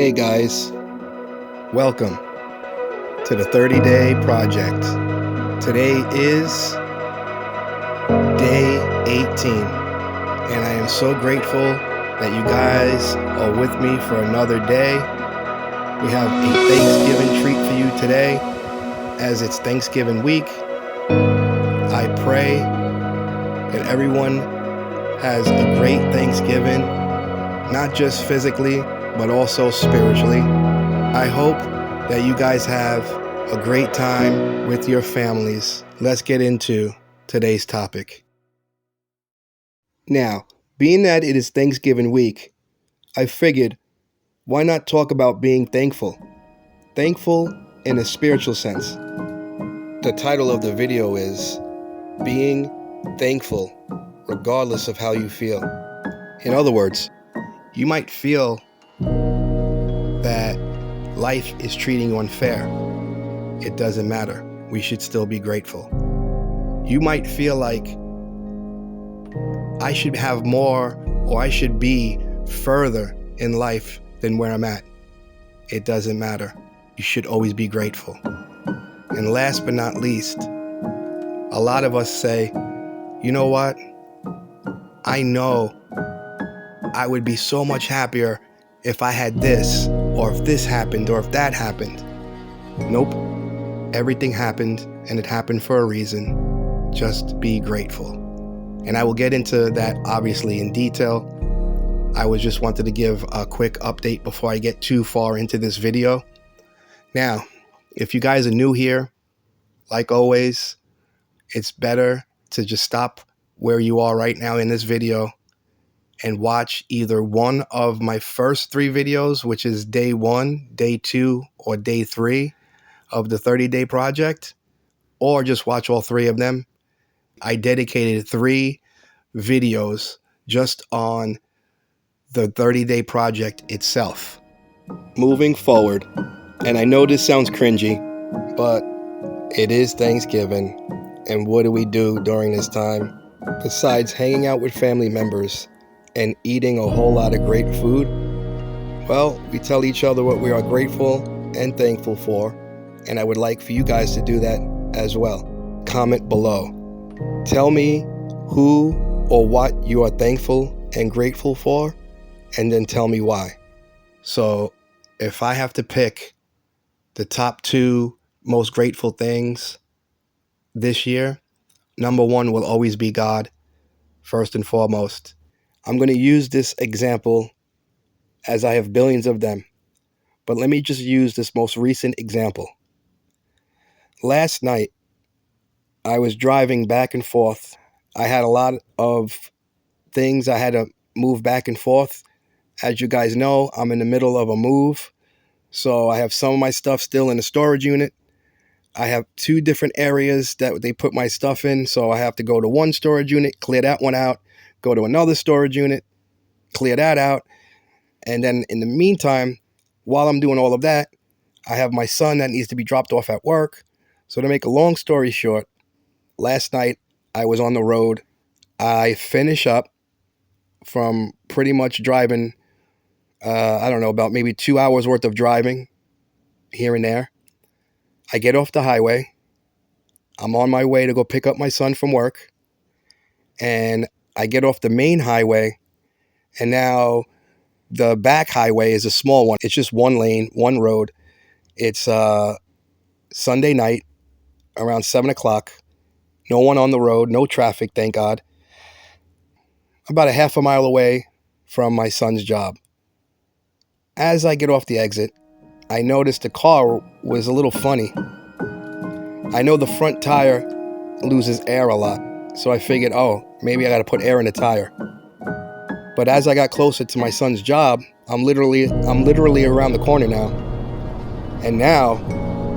Hey guys, welcome to the 30-day project. Today is day 18, and I am so grateful that you guys are with me for another day. We have a Thanksgiving treat for you today, as it's Thanksgiving week. I pray that everyone has a great Thanksgiving, not just physically, but also spiritually. I hope that you guys have a great time with your families. Let's get into today's topic. Now, being that it is Thanksgiving week, I figured, why not talk about being thankful? Thankful in a spiritual sense. The title of the video is Being Thankful, regardless of how you feel. In other words, you might feel that life is treating you unfair. It doesn't matter. We should still be grateful. You might feel like I should have more, or I should be further in life than where I'm at. It doesn't matter. You should always be grateful. And last but not least, a lot of us say, you know what? I know I would be so much happier if I had this, or if this happened, or if that happened. Nope. Everything happened, and it happened for a reason. Just be grateful. And I will get into that obviously in detail. I just wanted to give a quick update before I get too far into this video. Now, if you guys are new here, like always, it's better to just stop where you are right now in this video and watch either one of my first 3 videos, which is day 1, day 2, or day 3 of the 30-day project, or just watch all 3 of them. I dedicated 3 videos just on the 30-day project itself. Moving forward, and I know this sounds cringy, but it is Thanksgiving, and what do we do during this time besides hanging out with family members and eating a whole lot of great food? Well, we tell each other what we are grateful and thankful for, and I would like for you guys to do that as well. Comment below. Tell me who or what you are thankful and grateful for, and then tell me why. So if I have to pick the top 2 most grateful things this year, number 1 will always be God, first and foremost. I'm going to use this example as I have billions of them, but let me just use this most recent example. Last night, I was driving back and forth. I had a lot of things I had to move back and forth. As you guys know, I'm in the middle of a move, so I have some of my stuff still in the storage unit. I have 2 different areas that they put my stuff in, so I have to go to one storage unit, clear that one out, go to another storage unit, clear that out, and then in the meantime, while I'm doing all of that, I have my son that needs to be dropped off at work. So to make a long story short, last night I was on the road. I finish up from pretty much driving, about maybe 2 hours worth of driving here and there. I get off the highway. I'm on my way to go pick up my son from work. And I get off the main highway. And now the back highway is a small one. It's just one lane, one road. It's Sunday night around 7 o'clock. No one on the road, no traffic, thank God. About a half a mile away from my son's job. As I get off the exit, I noticed the car was a little funny. I know the front tire loses air a lot, so I figured, maybe I got to put air in the tire. But as I got closer to my son's job, I'm literally around the corner now. And now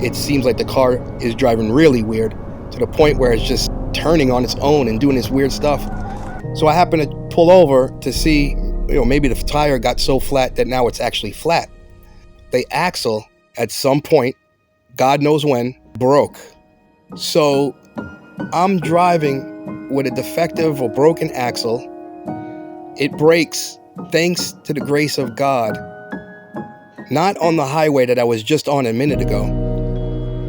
it seems like the car is driving really weird, to the point where it's just turning on its own and doing this weird stuff. So I happen to pull over to see, maybe the tire got so flat that now it's actually flat. The axle, at some point, God knows when, broke. So I'm driving with a defective or broken axle. It breaks thanks to the grace of God. Not on the highway that I was just on a minute ago,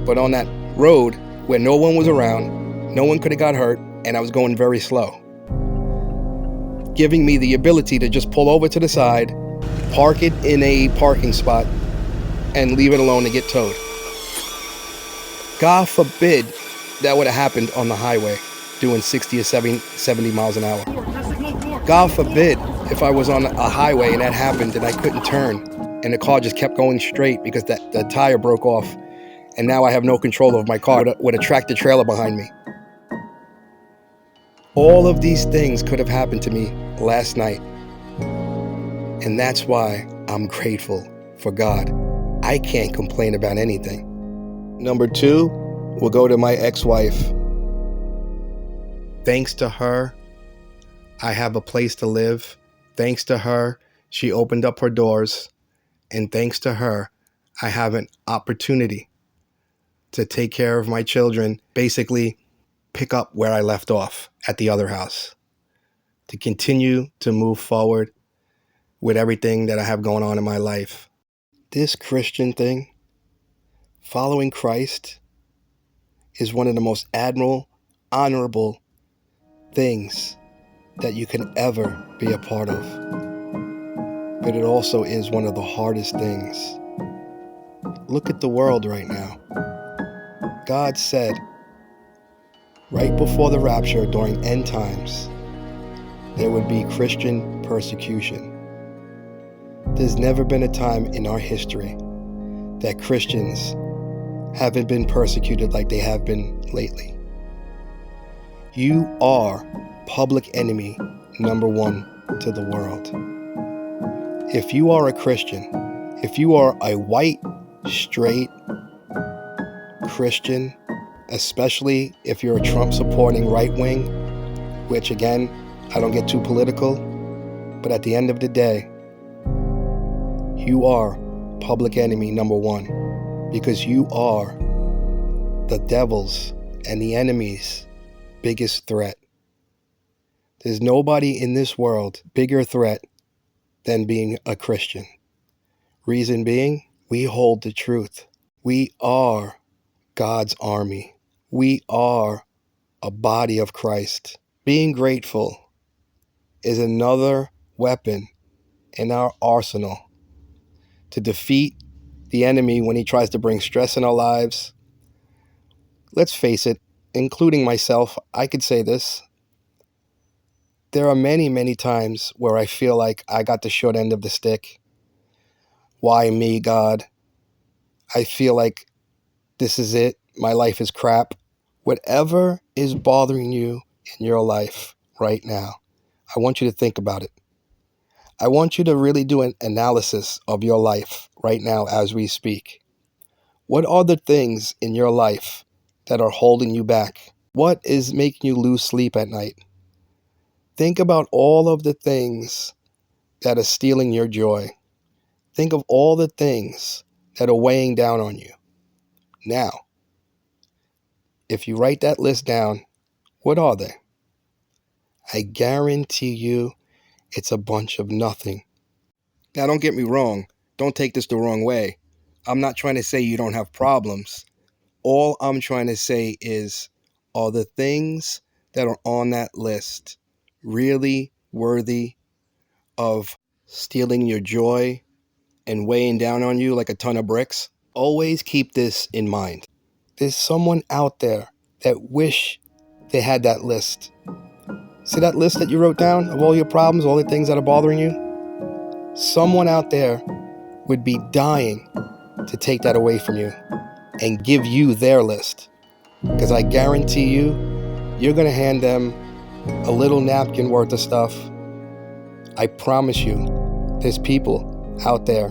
but on that road where no one was around, no one could have got hurt, and I was going very slow, giving me the ability to just pull over to the side, park it in a parking spot, and leave it alone to get towed. God forbid that would have happened on the highway doing 60 or 70 miles an hour. God forbid if I was on a highway and that happened and I couldn't turn and the car just kept going straight because the tire broke off, and now I have no control of my car with a tractor trailer behind me. All of these things could have happened to me last night, and that's why I'm grateful for God. I can't complain about anything. Number 2, we'll go to my ex-wife. Thanks to her, I have a place to live. Thanks to her, she opened up her doors. And thanks to her, I have an opportunity to take care of my children, basically pick up where I left off at the other house, to continue to move forward with everything that I have going on in my life. This Christian thing, following Christ, is one of the most admirable, honorable things that you can ever be a part of. But it also is one of the hardest things. Look at the world right now. God said, right before the rapture during end times, there would be Christian persecution. There's never been a time in our history that Christians haven't been persecuted like they have been lately. You are public enemy number 1 to the world. If you are a Christian, if you are a white, straight Christian, especially if you're a Trump-supporting right-wing, which again, I don't get too political, but at the end of the day, you are public enemy number 1 because you are the devil's and the enemy's biggest threat. There's nobody in this world bigger threat than being a Christian. Reason being, we hold the truth. We are God's army. We are a body of Christ. Being grateful is another weapon in our arsenal to defeat the enemy when he tries to bring stress in our lives. Let's face it, including myself, I could say this. There are many, many times where I feel like I got the short end of the stick. Why me, God? I feel like this is it. My life is crap. Whatever is bothering you in your life right now, I want you to think about it. I want you to really do an analysis of your life right now as we speak. What are the things in your life that are holding you back? What is making you lose sleep at night? Think about all of the things that are stealing your joy. Think of all the things that are weighing down on you. Now, if you write that list down, what are they? I guarantee you it's a bunch of nothing. Now, don't get me wrong. Don't take this the wrong way. I'm not trying to say you don't have problems. All I'm trying to say is, are the things that are on that list really worthy of stealing your joy and weighing down on you like a ton of bricks? Always keep this in mind. There's someone out there that wish they had that list. See that list that you wrote down of all your problems, all the things that are bothering you? Someone out there would be dying to take that away from you and give you their list. Because I guarantee you, you're going to hand them a little napkin worth of stuff. I promise you, there's people out there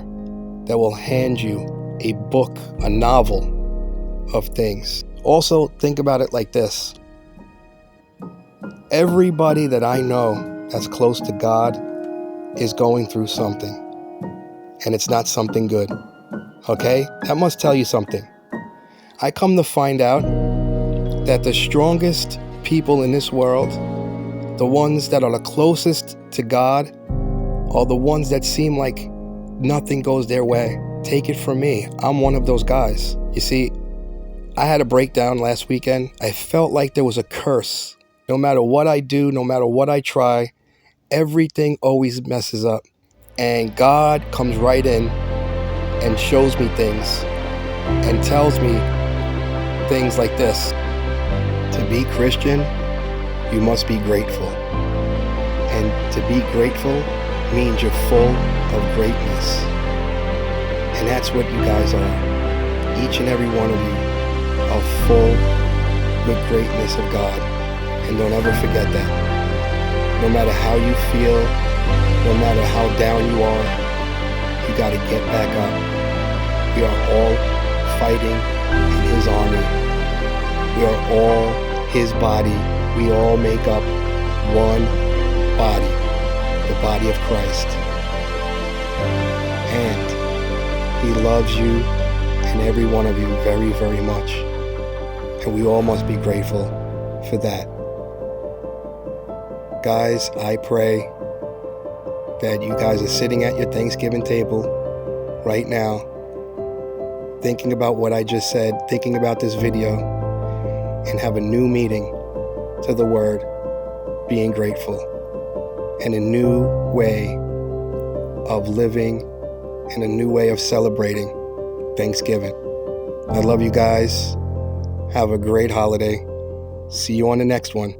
that will hand you a book, a novel of things. Also, think about it like this. Everybody that I know that's close to God is going through something. And it's not something good. Okay? That must tell you something. I come to find out that the strongest people in this world, the ones that are the closest to God, are the ones that seem like nothing goes their way. Take it from me. I'm one of those guys. You see, I had a breakdown last weekend. I felt like there was a curse. No matter what I do, no matter what I try, everything always messes up. And God comes right in and shows me things and tells me things like this. To be Christian, you must be grateful. And to be grateful means you're full of greatness. And that's what you guys are. Each and every one of you are full with greatness of God. And don't ever forget that. No matter how you feel, no matter how down you are, you got to get back up. We are all fighting in His army. We are all His body. We all make up one body, the body of Christ. And He loves you and every one of you very, very much. And we all must be grateful for that. Guys, I pray that you guys are sitting at your Thanksgiving table right now, thinking about what I just said, thinking about this video, and have a new meaning to the word being grateful, and a new way of living and a new way of celebrating Thanksgiving. I love you guys. Have a great holiday. See you on the next one.